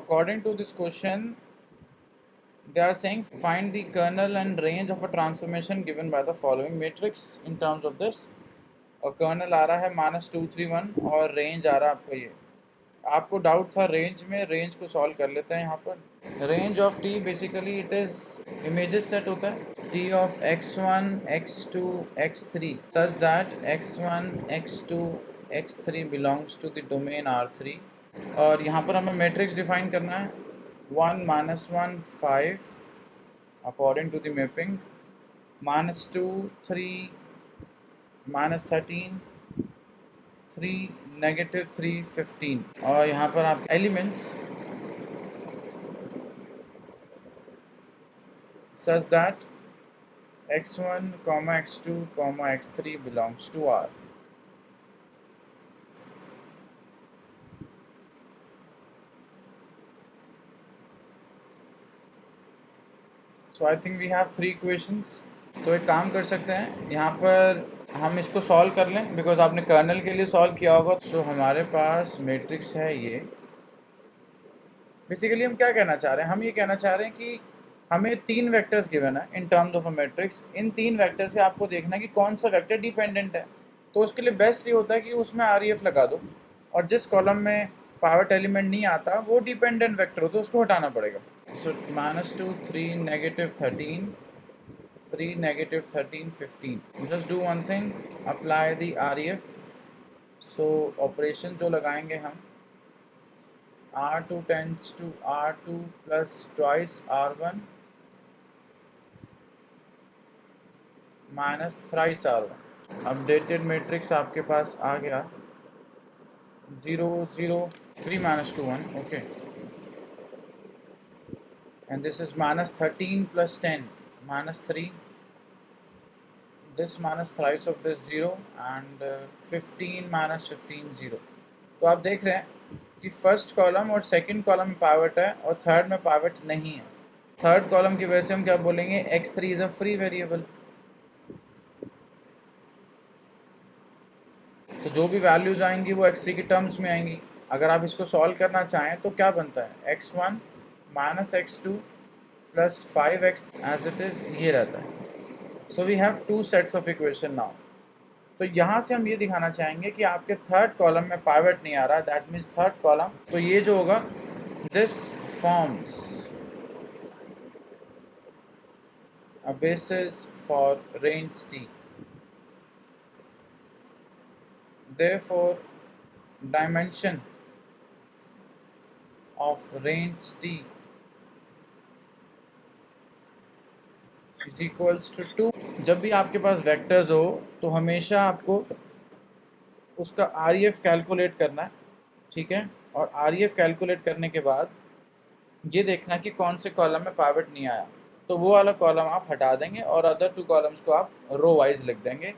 according to this question, they are saying find the kernel and range of a transformation given by the following matrix in terms of this. और colonel आ रहा है -231 और range आ रहा है आपको ये. आपको डाउट था रेंज में, रेंज को सॉल्व कर लेते हैं यहाँ पर. Range of T basically it is images set होता है T of x1 x2 x3 such that x1 x2 x3 belongs to the domain R3. और यहाँ पर हमें मैट्रिक्स डिफाइन करना है 1 -1 5 अकॉर्डिंग टू द मैपिंग, -2 3 -13 3 -3 15. और यहाँ पर आप elements such that x1, x2, x3 belongs to R. So I think we have 3 equations. तो एक काम कर सकते हैं, यहाँ पर हम इसको सॉल्व कर लें बिकॉज आपने कर्नल के लिए सॉल्व किया होगा. सो हमारे पास मैट्रिक्स है ये. बेसिकली हम क्या कहना चाह रहे हैं, हम ये कहना चाह रहे हैं कि हमें 3 वेक्टर्स गिवन है in terms of a matrix. In 3 vector से आपको देखना है कि कौन सा वेक्टर डिपेंडेंट है. तो उसके लिए बेस्ट ये होता है कि उसमें REF लगा दो और जिस कॉलम में पावट एलिमेंट नहीं आता वो डिपेंडेंट वेक्टर हो तो उसको हटाना पड़ेगा. सो -2 3 -13 3 -13 15. Just do one thing, apply the REF. So operation जो लगाएंगे हम, R2 tends to R2 plus twice R1 minus thrice R1. Updated matrix आपके पास आ गया 0 0 3 -2 1. Okay, and this is -13 plus 10 -3. this minus thrice of this 0 and 15 -15 0. तो आप देख रहे हैं कि फर्स्ट कॉलम और सेकंड कॉलम में पावट है और थर्ड में पावट नहीं है. थर्ड कॉलम की वजह से हम क्या बोलेंगे, x3 is a free variable. तो जो भी वैल्यूज आएंगी वो x3 की टर्म्स में आएंगी. अगर आप इसको सॉल्व करना चाहें तो क्या बनता है, x1 -x2 plus 5x as it is, ये रहता है. So we have 2 sets of equation now. तो यहाँ से हम ये दिखाना चाहेंगे कि आपके थर्ड कॉलम में पाइवट नहीं आ रहा, दैट मीन्स थर्ड कॉलम. तो ये जो होगा, this forms a basis for range T. Therefore, dimension of range T is equals to 2. जब भी आपके पास वेक्टर्स हो तो हमेशा आपको उसका REF कैलकुलेट करना है, ठीक है. और REF कैलकुलेट करने के बाद ये देखना कि कौन से कॉलम में पाइवट नहीं आया, तो वो वाला कॉलम आप हटा देंगे और अदर 2 कॉलम्स को आप रो वाइज लिख देंगे.